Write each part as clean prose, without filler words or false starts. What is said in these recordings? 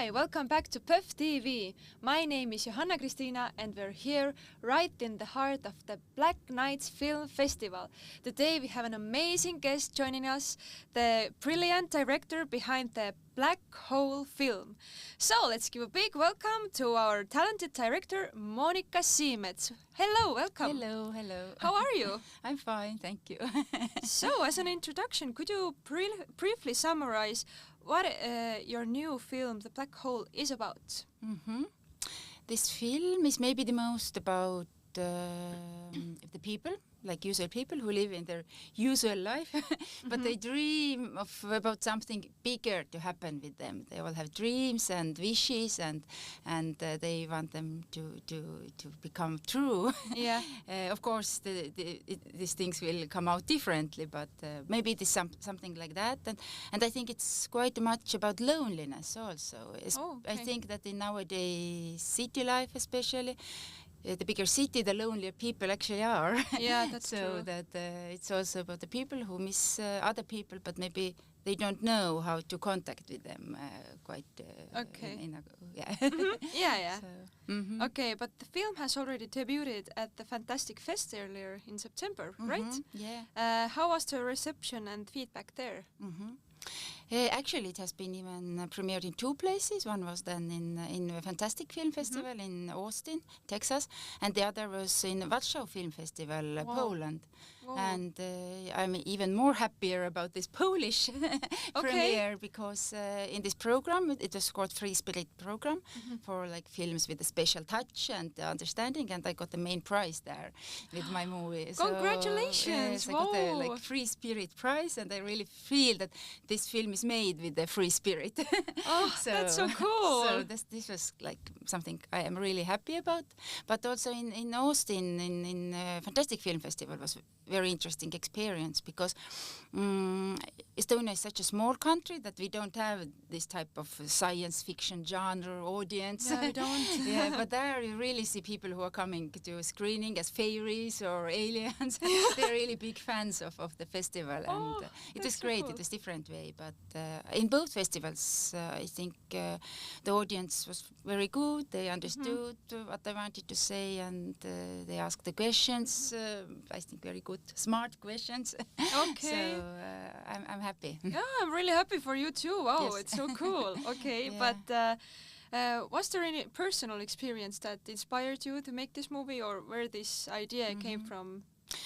Hi, welcome back to PÖFF TV. My name is Johanna Kristina and we're here right in the heart of the Black Nights Film Festival. Today we have an amazing guest joining us, the brilliant director behind the Black Hole film. So let's give a big welcome to our talented director, Moonika Siimets. Hello, welcome. Hello, hello. How are you? I'm fine, thank you. So, as an introduction, could you briefly summarize what your new film, The Black Hole, is about? This film is maybe the most about the people, like usual people who live in their usual life, but they dream about something bigger to happen with them. They all have dreams and wishes, and they want them to become true. Yeah. Of course, these things will come out differently, but maybe it is something like that. And I think it's quite much about loneliness also. I think that in nowadays city life especially, the bigger city, the lonelier people actually are. Yeah, that's so true. that it's also about the people who miss other people, but maybe they don't know how to contact with them quite. Okay. Yeah. Yeah. So, Okay, but the film has already debuted at the Fantastic Fest earlier in September, right? Yeah. How was the reception and feedback there? Actually, it has been even premiered in two places. One was then in a Fantastic Film Festival in Austin, Texas, and the other was in Warsaw Film Festival, Poland. Whoa. And I'm even more happier about this Polish premiere because in this program, it was called Free Spirit program for like films with a special touch and understanding, and I got the main prize there with my movie. Congratulations! So, yes, I got the like Free Spirit prize, and I really feel that this film is made with the free spirit. Oh, that's so cool. So this was like something I am really happy about. But also in Austin, in Fantastic Film Festival was very interesting experience because Estonia is such a small country that we don't have this type of science fiction genre audience. Yeah, we don't. Yeah, but there you really see people who are coming to a screening as fairies or aliens. They're really big fans of the festival, and it was great. Cool. It was different way, but in both festivals, I think the audience was very good. They understood what I wanted to say, and they asked the questions. I think very good, smart questions. Okay. So I'm happy. Yeah, I'm really happy for you too. Wow, Yes. it's so cool. Okay, Yeah. but was there any personal experience that inspired you to make this movie, or where this idea came from?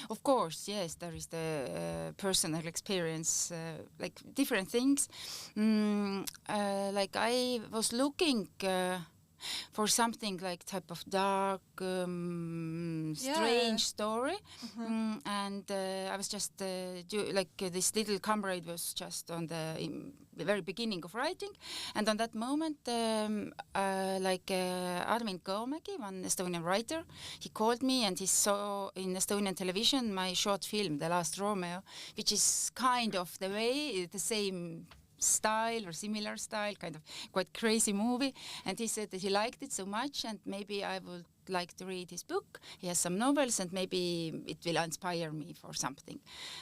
Of course, yes, there is the personal experience, like different things. Like I was looking for something like type of dark, strange story, and I was just this Little Comrade was just on the very beginning of writing, and on that moment, Armin Kõomägi, one Estonian writer, he called me and he saw in Estonian television my short film, The Last Romeo, which is kind of the same style or similar style, kind of quite crazy movie, and he said that he liked it so much and maybe I would like to read his book. He has some novels and maybe it will inspire me for something.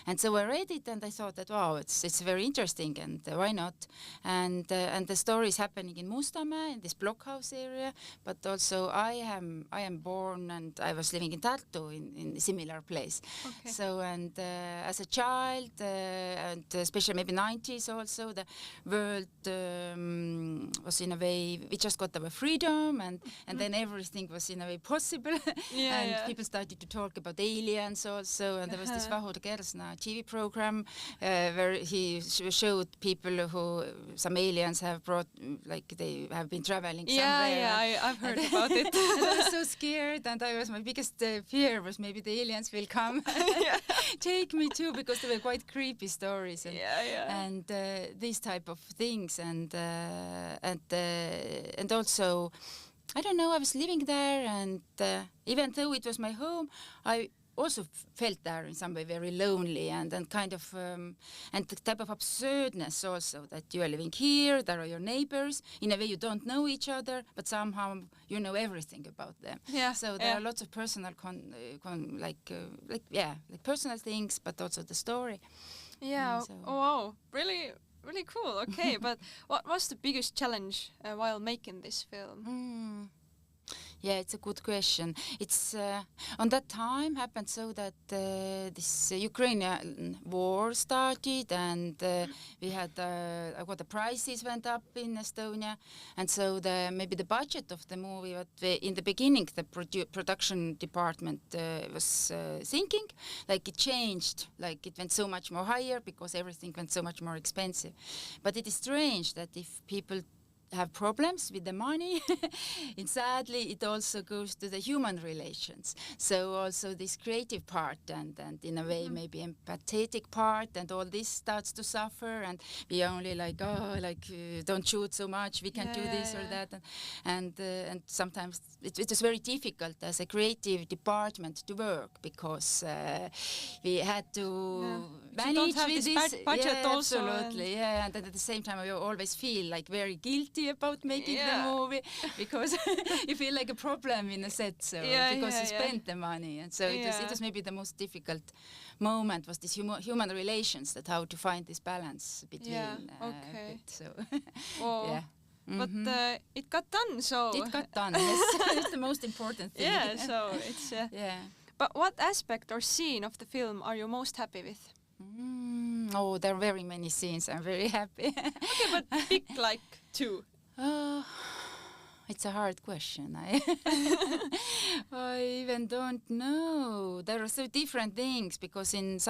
And so I read it and I thought that wow, it's very interesting and why not? And the story is happening in Mustamäe, in this blockhouse area, but also I am born and I was living in Tartu in a similar place. Okay. So and as a child and especially maybe 90s also, the world was in a way, we just got our freedom and then everything was in a way possible. People started to talk about aliens also, and there was this Vahur Kersna TV program where he showed people who some aliens have brought, like they have been traveling somewhere. I've heard about it. And I was so scared, and my biggest fear was maybe the aliens will come take me too, because they were quite creepy stories and these type of things, and also I don't know, I was living there, and even though it was my home, I also felt there in some way very lonely and kind of and the type of absurdness also, that you are living here, there are your neighbors, in a way you don't know each other, but somehow you know everything about them. So there are lots of personal personal things, but also the story. Yeah. So. Oh wow, really really cool. Okay, but what was the biggest challenge while making this film? Yeah, it's a good question. It's on that time happened so that this Ukrainian war started, and we had the prices went up in Estonia, and so maybe the budget of the movie, in the beginning the production department was thinking, like it changed, like it went so much more higher because everything went so much more expensive. But it is strange that if people have problems with the money, and sadly it also goes to the human relations. So also this creative part and in a way maybe empathetic part, and all this starts to suffer, and we only don't shoot so much, we can do this or that, and sometimes it is very difficult as a creative department to work because we had to manage with this budget also, absolutely, and at the same time we always feel like very guilty about making the movie because you feel like a problem in a set, so because you spent the money, and so it was maybe the most difficult moment was this human relations, that how to find this balance between But it got done, so it got done. Yes, it's the most important thing. Yeah, so it's But what aspect or scene of the film are you most happy with? Oh, there are very many scenes. I'm very happy. Okay, but pick like 2. It's a hard question. I even don't know. There are so different things, because in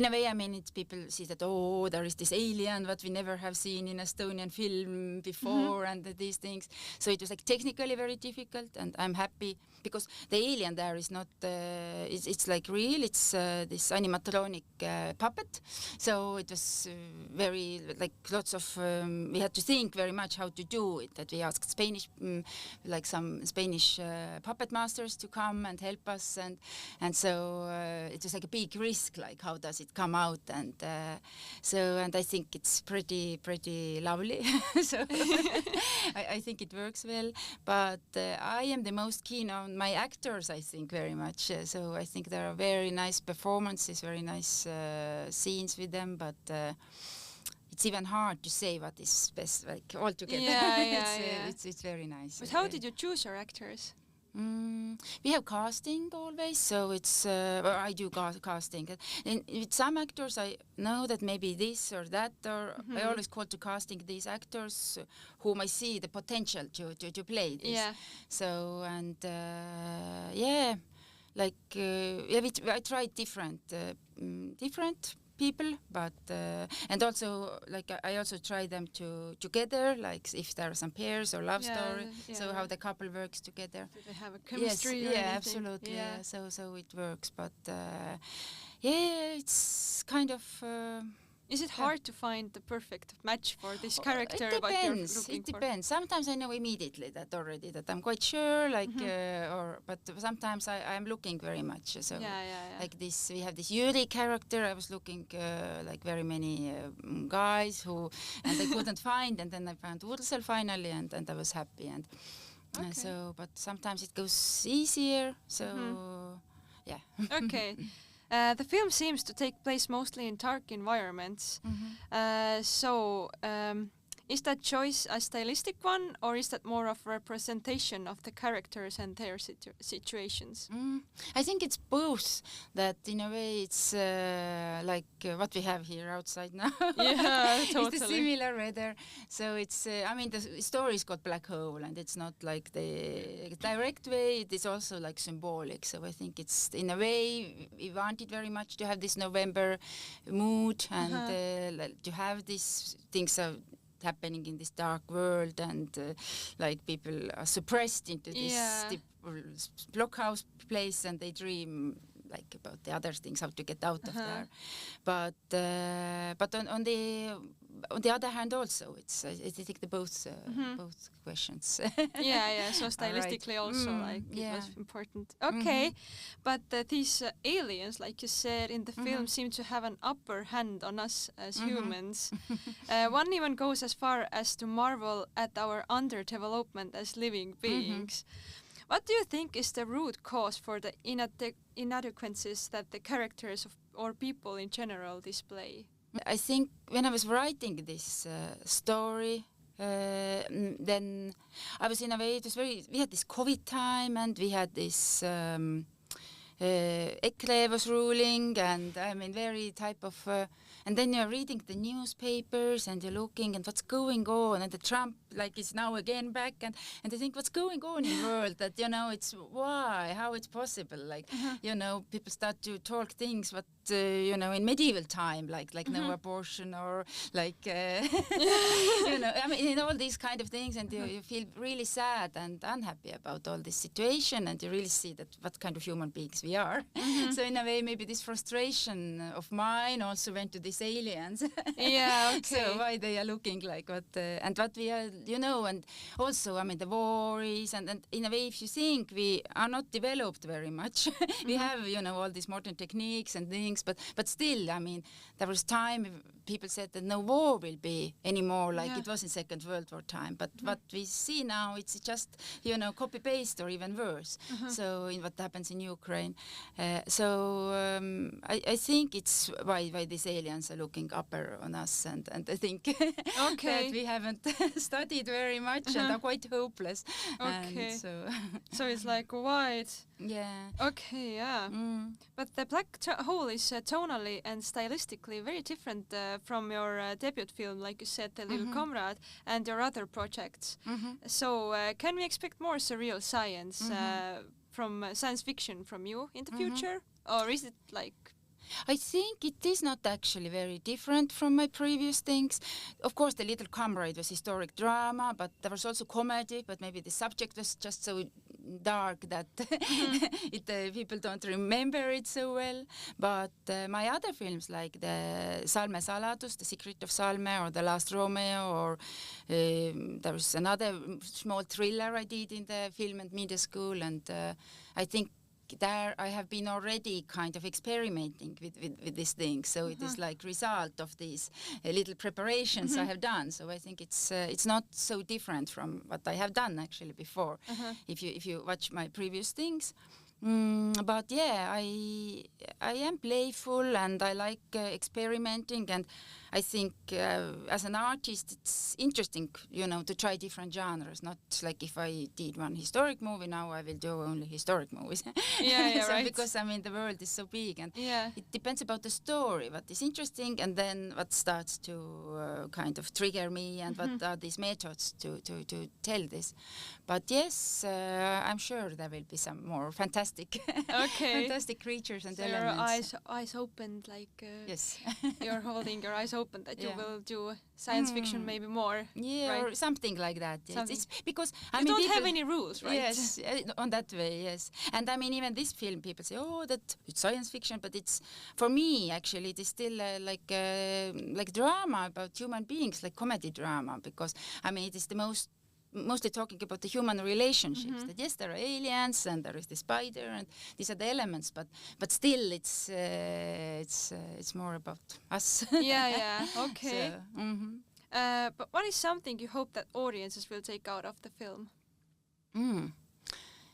a way, I mean, it's people see that, oh, there is this alien that we never have seen in Estonian film before, and these things. So it was like technically very difficult, and I'm happy because the alien there is not, it's like real, it's this animatronic puppet. So it was very, like lots of, we had to think very much how to do it, that we asked Spanish, like some Spanish puppet masters to come and help us, and so it was like a big risk, like how does it come out, and I think it's pretty lovely. So I think it works well, but I am the most keen on my actors, I think, very much. So I think there are very nice performances, very nice scenes with them, but it's even hard to say what is best, like altogether. It's very nice. But how did you choose your actors? We have casting always, so it's I do casting. And with some actors I know that maybe this or that, or I always call to casting these actors whom I see the potential to play this. Yeah. So, and I tried different people, but and also like I also try them together, like if there are some pairs or love story, so how the couple works together. Do they have a chemistry? Yes, absolutely. Yeah. So it works, but it's kind of. Is it hard to find the perfect match for this character? It depends. It depends. Sometimes I know immediately that I'm quite sure, like, but sometimes I'm looking very much. So, like this, we have this Yuri character. I was looking like very many guys and I couldn't find, and then I found Ursel finally, and I was happy. And so, but sometimes it goes easier. So, yeah. Okay. The film seems to take place mostly in dark environments. Is that choice a stylistic one, or is that more of a representation of the characters and their situations? I think it's both. That in a way it's like what we have here outside now. Yeah, totally. It's the similar weather. So it's, I mean, the story is called Black Hole, and it's not like the direct way, it is also like symbolic. So I think it's, in a way, we wanted very much to have this November mood, and to have these things happening in this dark world, and like people are suppressed into this blockhouse place, and they dream like about the other things, how to get out of there. But on the other hand, also it's I think the both questions. So stylistically also like it was important. Okay, but these aliens, like you said in the film, seem to have an upper hand on us as humans. One even goes as far as to marvel at our underdevelopment as living beings. What do you think is the root cause for the inadequacies that the characters or people in general display? I think when I was writing this story, then I was in a way, we had this COVID time and we had this Ekle was ruling, and I mean very type of and then you're reading the newspapers and you're looking and what's going on, and the Trump like is now again back, and I think what's going on in the world, that it's how it's possible, like people start to talk things what in medieval time, like no abortion, or like I mean all these kind of things, and you feel really sad and unhappy about all this situation, and you really see that what kind of human beings we are. So in a way maybe this frustration of mine also went to these aliens. Yeah, okay. So why they are looking like what and what we are, and also I mean the worries, and in a way if you think we are not developed very much. We have all these modern techniques and things, but still I mean there was time people said that no war will be anymore like it was in Second World War time, but what we see now, it's just copy paste or even worse. So in what happens in Ukraine, I think it's why these aliens are looking upper on us, and I think that we haven't studied very much and are quite hopeless. Okay. And so it's like white. Yeah. Okay, yeah. But the Black Hole is tonally and stylistically very different from your debut film, like you said, The Little Comrade, and your other projects. So can we expect more surreal science from science fiction from you in the future? Or is it like... I think it is not actually very different from my previous things. Of course, The Little Comrade was historic drama, but there was also comedy, but maybe the subject was just so dark that people don't remember it so well. But my other films, like the Salme Saladus, The Secret of Salme, or The Last Romeo, or there was another small thriller I did in the film and media school, and I think there I have been already kind of experimenting with this thing, so it is like result of these little preparations I have done. So I think it's not so different from what I have done actually before, if you watch my previous things. But yeah, I am playful and I like experimenting, and I think as an artist it's interesting, to try different genres. Not like if I did one historic movie, now I will do only historic movies. Yeah, so right. Because I mean the world is so big, and it depends about the story, what is interesting, and then what starts to kind of trigger me, and what are these methods to tell this. But yes, I'm sure there will be some more fantastic creatures and elements. Your eyes opened, like yes. you're holding your eyes open that you will do science fiction maybe more. Yeah, right? Or something like that. Yes. It's because you don't have any rules, right? Yes, on that way, yes. And I mean, even this film, people say, "Oh, that it's science fiction," but it's for me actually it is still like drama about human beings, like comedy drama, because I mean it is the mostly talking about the human relationships. That yes, there are aliens and there is the spider, and these are the elements, but still it's more about us. Yeah. Okay. So, but what is something you hope that audiences will take out of the film?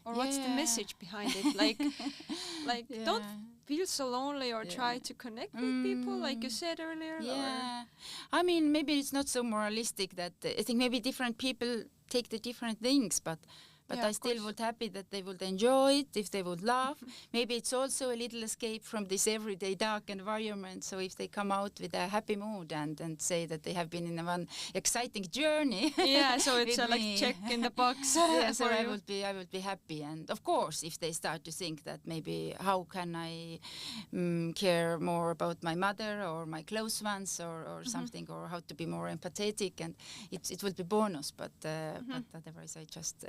Or what's the message behind it? Like don't feel so lonely, or try to connect with people, like you said earlier. Yeah, I mean maybe it's not so moralistic. That I think maybe different people take the different things, but I still would happy that they would enjoy it, if they would laugh. Maybe it's also a little escape from this everyday dark environment. So if they come out with a happy mood and say that they have been in one exciting journey. Yeah, so it's like check in the box. Yeah, so I would be happy. And of course, if they start to think that maybe how can I care more about my mother or my close ones or something, or how to be more empathetic, and it will be bonus. But otherwise, I just.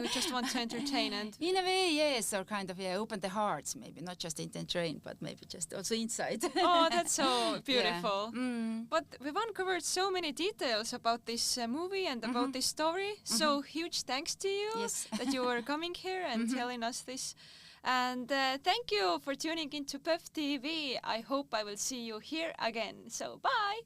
You just want to entertain, and in a way, yes, or kind of open the hearts, maybe not just entertain, but maybe just also inside. Oh, that's so beautiful. But we've uncovered so many details about this movie and about this story. So huge thanks to you that you were coming here and telling us this. And thank you for tuning into PÖFF TV. I hope I will see you here again. So bye.